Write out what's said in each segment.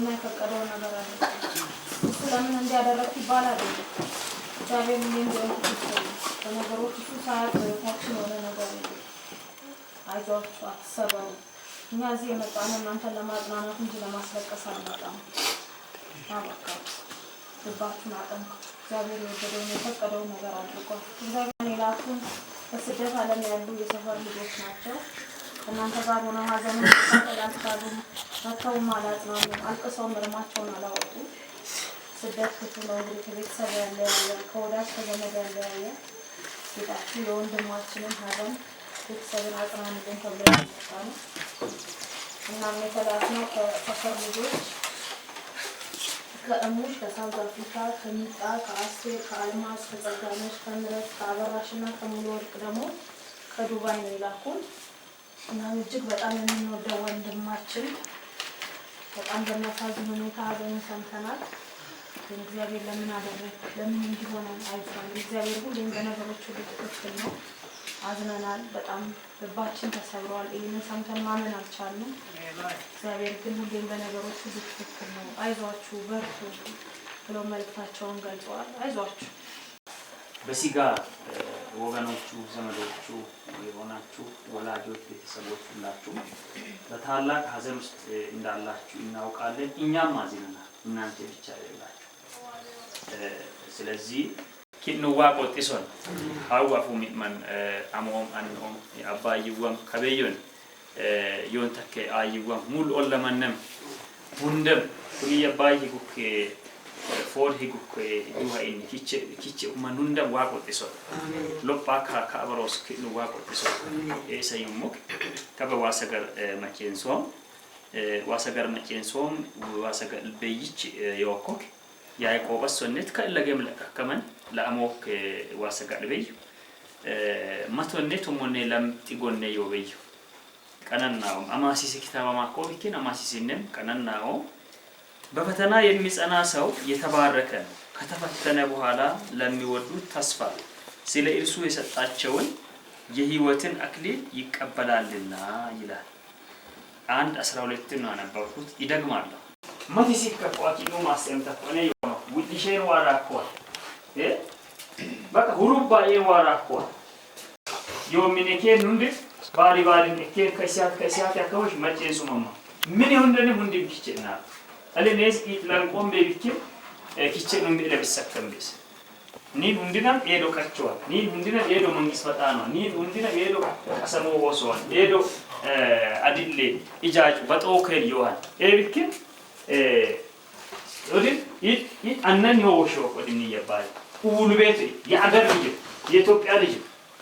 የፈቀደው ነገር አለ እሱ ለምን እንዲያደረኩ ይባላል እግዚአብሔር ምን እንደሚያደርግ በነገሮች ሁሉ ሰዓት ታክሽን ሆነ ነገር ነው አይዟችሁ አትሰበሩ እኛ እዚህ የመጣነው እናንተን ለማጽናናት እንጂ ለማስለቀስ አልመጣም አባካ ልባችሁን አጠንክሩ እግዚአብሔር የወደደውን የፈቀደውን ነገር አድርጓል እግዚአብሔር ይላችሁን በስደት ዓለም ያሉ የሰፈር ልጆች ናቸው እናንተ ጋር ሆነው ሀዘንን ተቀላቅላሉ መተው ማለት ነው አልቀሰው ምርማቸውን አላወጡ ስደት ከተለው ቤተሰብ ያለ ከወዳጅ ከዘመድ ያለ ሲጣችሁ የወንድማችንን ሀዘን ቤተሰብን አጽናኑልን ተብሎ ይጠራል እና መተላልፈው ከሰፈር ልጆች ከእሙሽ ከሳውዝ አፍሪካ ከሚጣ ከአስቴር ከአልማዝ ከጸጋነሽ ከምረት ከአበራሽና ከሙሉ ወርቅ ደግሞ ከዱባይ ነው ይላኩን እና እጅግ በጣም የምንወደው ወንድማችን በጣም በሚያሳዝን ሁኔታ ሀዘን ሰምተናል እግዚአብሔር ለምን አደረገ ለምን እንዲሆነ አይቷል እግዚአብሔር ሁሌም በነገሮች ሁሉ ትክክል ነው አዝነናል በጣም ልባችን ተሰብሯል ይህንን ሰምተን ማመን አልቻልንም እግዚአብሔር ግን ሁሌም በነገሮች ሁሉ ትክክል ነው አይዟችሁ በርቱ ብለው መልእክታቸውን ገልጸዋል አይዟችሁ በሲጋ ወገኖቹ ዘመዶቹ የሆናችሁ ወላጆች ቤተሰቦች ሁላችሁ በታላቅ ሀዘን ውስጥ እንዳላችሁ እናውቃለን እኛም አዝነናል እናንተ ብቻ አይደላችሁ ስለዚህ kinnu waaqottison hawwafu mitman amoom annoom abbaayyiwwan kabeeyyoon yoon takke aayiwwan mul ollamannem hundam kuni abbaayyi gukkee fool higukkee duha inni kiche umman hundam waaqottison loppaa ka abaroos kinnu waaqottison eesa yummuk kaba waasagar macheensoom waasagar macheensoom waasagar beeyyichi yookok ያዕቆብስ ወነት ከለገም ለከከመን ለአሞክ ዋሰጋልበይ ማቶነት ሞኔ ለምጥጎነ ይወበይ ቀነናው አማሲስ ኪታባ ማቆብኪን አማሲስንም ቀነናው በፈተና የሚጸና ሰው የተባረከ ነው ከተፈተነ በኋላ ለሚወዱት ተስፋ ስለ እርሱ የሰጣቸውን የህይወትን አክሊል ይቀበላልና ይላል 1:12 ነው አነበብኩት ይደግማል ማቲሲክ ከቋቂኑ ማስተምታቆነ ውዲሼን ዋራኮል በቃ ሁሩባ የዋራኮል ዮሚኔኬን እንደ ባሪባልን እከ ከሲያት ያከውሽ መጨንሱ ማማ ምን ይሁን እንደነ ሁንዲ ቢችና አለኔስ ኢትላንቆም ቤቢክ ኪችን እንደ ለብሰከምብስ ኒን ሁንዲናም ኤዶ ካቸዋል ኒን ሁንዲና ኤዶ መንግስት ፈጣ ነው ኒን ሁንዲና ኤዶ አሰሞ ወሶዋል ኤዶ አዲሌ ኢጃጅ በጦከል ይዋል ኤቢክ ወዲህ አነን ይወሾ ወዲህ ይባል ሁሉ ቤት ያገር ልጅ የኢትዮጵያ ልጅ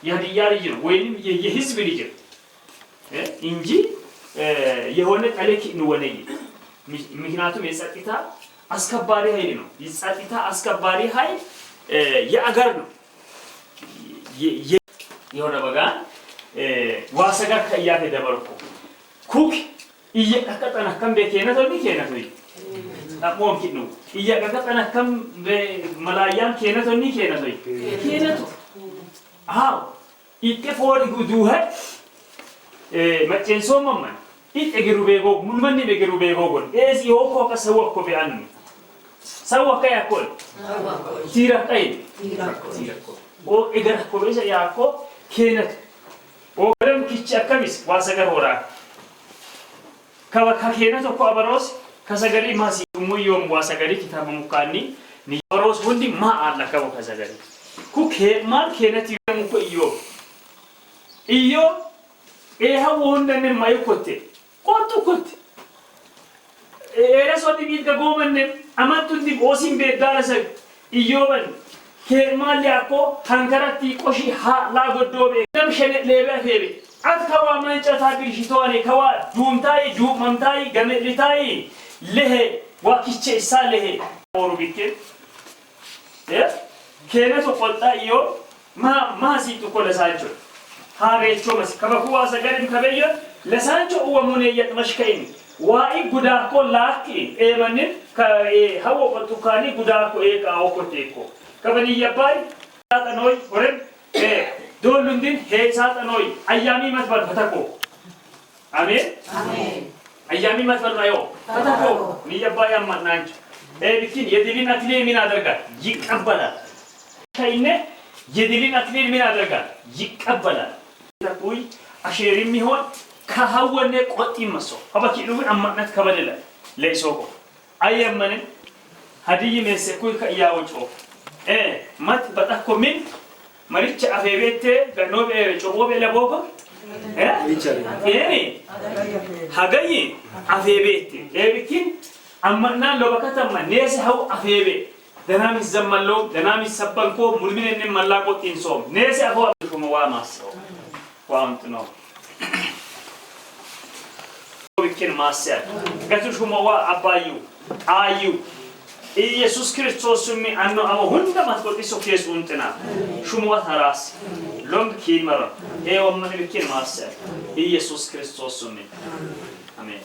የሀዲያ ልጅ ወይንም የህዝብ ልጅ እንጂ የሆነ ጠለቂ ንወነይ ምክንያቱም የጸጥታ አስከባሪ ኃይል ነው የጸጥታ አስከባሪ ኃይል የአገር ነው የሆነ በጋ ዋሰጋ ከያተ ደበርኩ ኩክ እየቀጠና ከምቤቴና ተልሚቴና ተይ አቆም ኪኑ እየቀጠና ከም በመላያን ኬነቶኒ ኬነቶይ ኬነቶ አው ኢጤፎር ጉዱህ መጨንሶ መመን ኢጤግሩ ቤጎ ሙልመን ቤግሩ ቤጎ ጎን ኤዚ ሆኮ ከሰወኮ ቢያን ሰወከ ያኮል ቲራቀይ ቲራኮ ኦ እገር ኮበሰ ያኮ ኬነት ኦ ገረም ኪቻ ከሚስ ዋሰገር ወራ ከበካ ኬነቶ ኮ አበሮስ ከሰገሪ ማሲ ሙዮም ዋሰገሪ ኪታብ ሙካኒ ኒሮስ ሁንዲ ማ አላ ከበ ከሰገሪ ኩክ ማል ኬነት ይሙኮ ኢዮ ኤሃው ወንደን ማይኮቴ ቆጡ ኮት ኤረሶዲ ቢት ገጎመን አመቱ ዲ ኦሲም ቤዳለሰ ኢዮበን ከማል ያኮ ታንከራቲ ቆሺ ha la goddobe ደም ሸነ ለበ ሄቤ አትከዋ መንጨታ ቢሽቶኔ ከዋ ዱምታይ ዱምምታይ ገመልታይ ለሄ ዋኪቼ ሳለሄ ኦሩ ቢኬ ከነቶ ቆጣ ኢዮ ማሲቱ ኮለሳቾ ሃሬቾ መስ ከበኩዋ ሰገድም ከበየ ለሳንቾ ወሙኔ የጥመሽከይን ዋይ ጉዳኮ ላኪ ኤመንን ከሃው ቆጡካኒ ጉዳኮ ኤቃው ኮቴኮ ከበኒ የባይ ታጠኖይ ወረድ ዶሉንዲን ሄሳጠኖይ አያሚ መስበር ፈተኮ አሜን አሜን أيامي مثلا ما يوم نيجا يا منانج لكن يدلين أكلين من أدرجات يقبلا كأنه يدلين أكلين من أدرجات يقبلا تقول أشيرين ميهون كهوّن قطي مسو هذا كيلو أما نتكبل ليسوكو أيام من هدي من سكوي كيا وجهه مات بتأكل من مريض أفيبته كنوب جواب لبوكو هاجي أفيبته لكن أما لو بكتم ناس هو أفيبه دنام الزمان لو دنام السبانكو ملمين إن ملاكو تنسوم ناس هو شو موامس وامتنو بكين ماسر قتل شو موا أبايو آيو يسوع كريستوس سمي أنه أما هندا ما تقول إيش كيس أنتنا شو موا ثراس لونج كين مرة ومن بكين ماسر يسوع كريستوس سمي آمين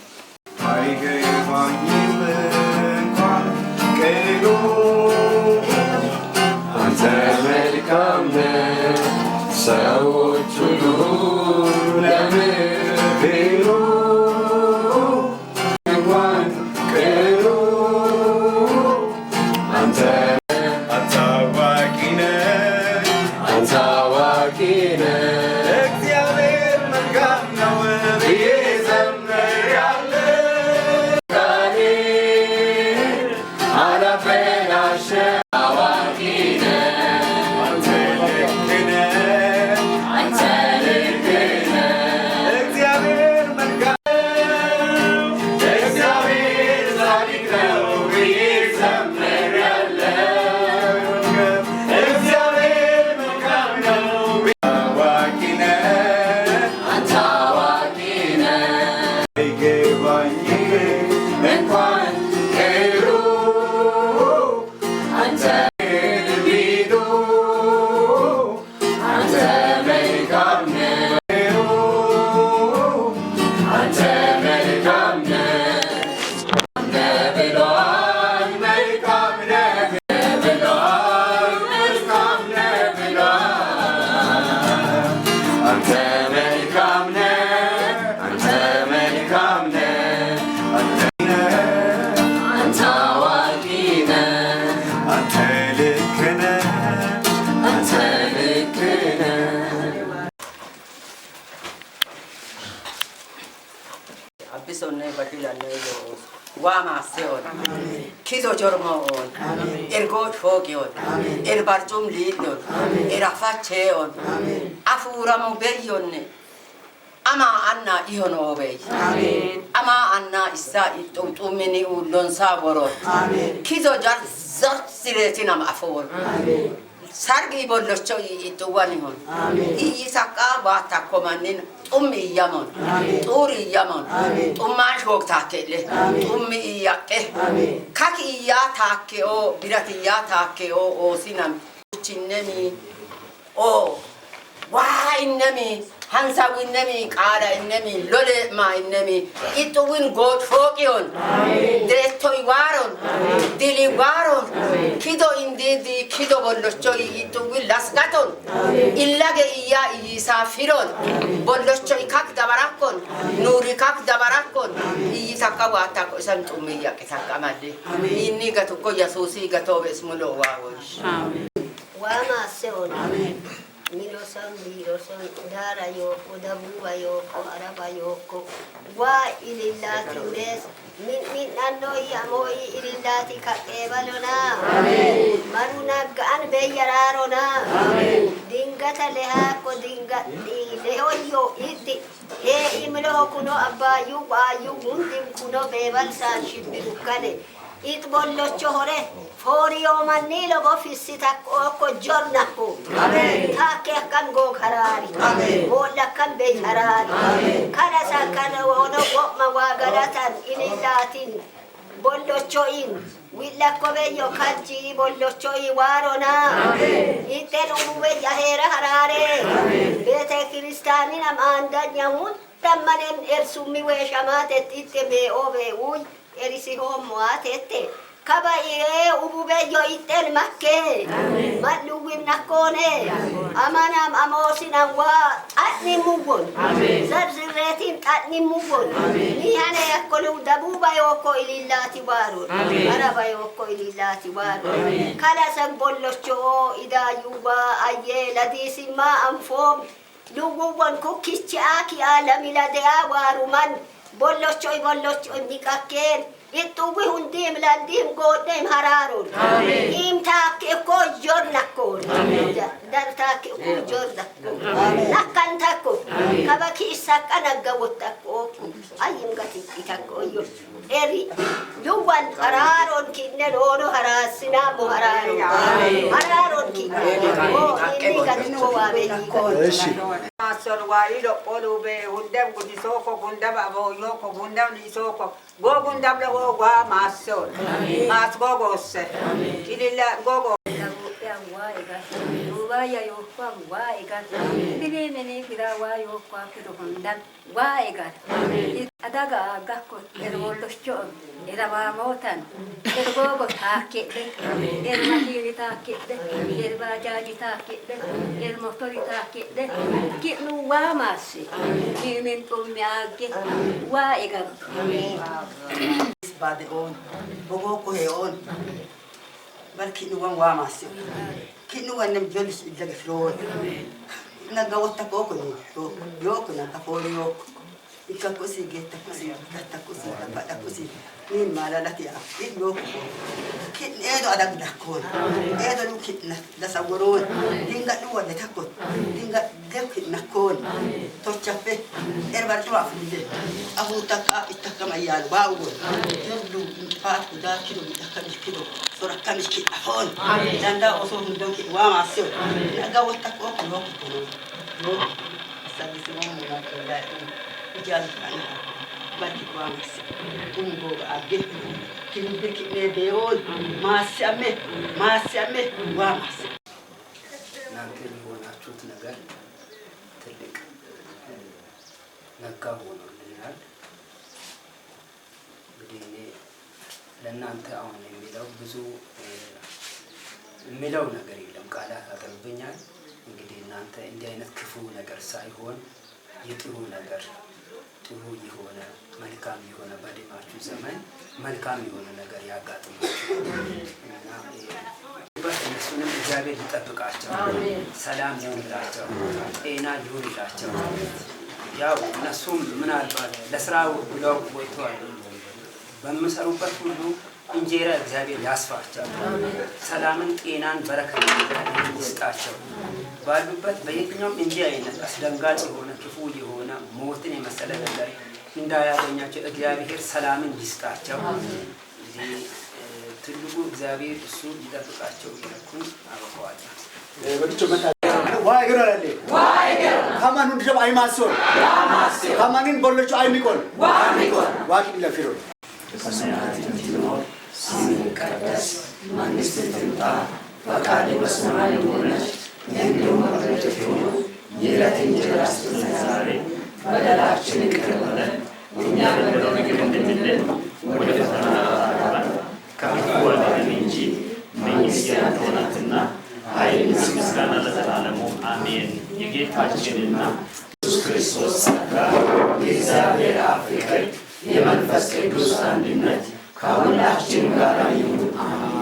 واماسيون كيزو جرمون إرجوت فوقيون إربارجوم ليدون إرافاتشيون أفورا مبيون أما أنا إيهون أوبي أما أنا إسا إتومني ولون سابورو كيزو جار زرت سيرتنا مأفور سارجي بولوشو إتوانيون إيساكا باتاكومانين أمي يمون توري يمون أمّاش وقت تاكله أمي ياكه كاك إياه تاكيو بيراتيا تاكيو أو سينام تشينني أو وإنمي هنسا وإنمي كارا إنمي لولي ما إنمي إتوين غود فوقيون دريتوي وارون ديلي وارون كيدو إندي كيدو بولوشو إتوين لاسغاتون إلاغ إيا إيسا فيرون بولوشو إكاك دبراكون نوري كاك دبراكون إيسا كواتاكو سمتومي ياكي ساكامالي إني غتوكو يسوسي غتو بسمولو واوش وما سيون Milosan, udara yoko, dabuba yoko, araba yoko. Wa ilillati mes, min annoi amoi ilillati kakebalona. Maruna gaan beyararona. Dingata leha ko dingat lehoyo iti. He imlo kuno abayu ayu mundim kuno bebal san shibirukane. It bollo chore. Forio manilo bofisitak oko jornako. Take kan go karari. Bola kan be harari. Kana sa kana wono gokma wagalatan inilatin. Bollo choin. Willa kobe yo kanji bollo choi warona. Itero uwe jahera harare. Bete kristani nam anda nyamun. Tamanen ersumi we shamate titte be obe uy. Erisi homo atete. كباي أبو بيجو يتل مكة مدلوب نكونة أمانام أموسنا وأتني مبون زرزرتين أتني مبون نيانا يأكلوا دبوبا يوكو إلى الله تبارون أربا يوكو إلى الله تبارون كلا سنبولوشو إذا يوبا أيه لديس ما أنفوم لوبون كوكيش أكي عالمي لديا وارومان بولوشو نيكاكين Ituwi hundim landim godem hararun. Im tak ko jor nakon. Dar tak ko jor nakon. Nakkan takko. Kabaki sakana gawot takko. Ayim gati takko yo. Eri duwan hararun kinne rono harasina mo hararun. Hararun kinne. Oh ini gati ko wabe ko. Asor wari lo olube hundam gudisoko gundam abo yoko gundam lisoko. Go gundam lo gua masuk, mas gogos, kilila gogo. Yang waiga, waya yokwa waiga. Bini kira waya yokwa kiro hundam waiga. Adaga gakko erwoloscho, erawamotan, ergogo takke, ermahiri takke, erbajaji takke, ermotori takke. Kitnu wamasi, mimin kumyage waiga. Bade on, bogo ko he on. Bal kitnu wan wamasi. Kitnu wan nem jolis ilaga floor. Nagawat ko ko ni. Yo ko na tapori yo. Ikakosi geta kosi, katakosi, tapatakosi. Ni malalati a. Ilo ko. Kit edo adag dakon. Edo lu kitna dasawron. Dinga duwa de takot. Dinga gekit nakon. To chape. Erbar tuwa fide. Abu taka itaka mayal bawo. Yobdu pat da kilo itaka kilo. Sora kamish kit afon. Danda oso ndon kit wa masyo. Nagawat ko ko no. Sabi si mo na ko da. Jangan bagi kuang umbo age kini kini beon masih ame wah masih nanti lihat cut negar terdik naga bono lihat begini dan nanti awal milau buzu milau negar ilam kalah agar banyak begini nanti India ini kefu negar saihon itu negar ጥሩ የሆነ መልካም የሆነ በዲማችሁ ዘመን መልካም የሆነ ነገር ያጋጥማችሁ እና በእነሱንም እግዚአብሔር ይጠብቃቸው ሰላም ይሁንላቸው ጤና ይሁንላቸው ያው እነሱም ምናልባት ለስራው ብለው ወጥተዋል በመሰሩበት ሁሉ እንጀራ እግዚአብሔር ያስፋቸው ሰላምን ጤናን በረከትን ይስጣቸው ባሉበት በየትኛውም እንጂ አይነት አስደንጋጭ የሆነ ክፉ የሆነ ሞትን የመሰለ ነገር እንዳያገኛቸው እግዚአብሔር ሰላምን ይስጣቸው ትልቁ እግዚአብሔር እሱ ይጠብቃቸው ይልኩን አበዋል ወጥቶ መጣ ዋይገራለ ዋይገራ ከማን እንደም አይማሶ ያማሶ ከማንን ቦሎቹ አይሚቆል ዋቂ ለፊሮ በሰማያት የምትኖር ስምህ ይቀደስ መንግሥትህ ትምጣ ፈቃድህ በሰማይ እንደሆነች እንዲሁም በምድር ትሁን የዕለት እንጀራችንን ስጠን ዛሬ በደላችንን ይቅር በለን እኛም የበደሉንን እንደምንል ወደ ፈተና አታግባን ከክፉ አድነን እንጂ መንግሥት ያንተ ናትና ኃይልና ምስጋና ለዘላለሙ አሜን የጌታችንና ኢየሱስ ክርስቶስ ጸጋ የእግዚአብሔር አብ ፍቅር የመንፈስ ቅዱስ አንድነት ከሁላችን ጋር ይሁን አሜን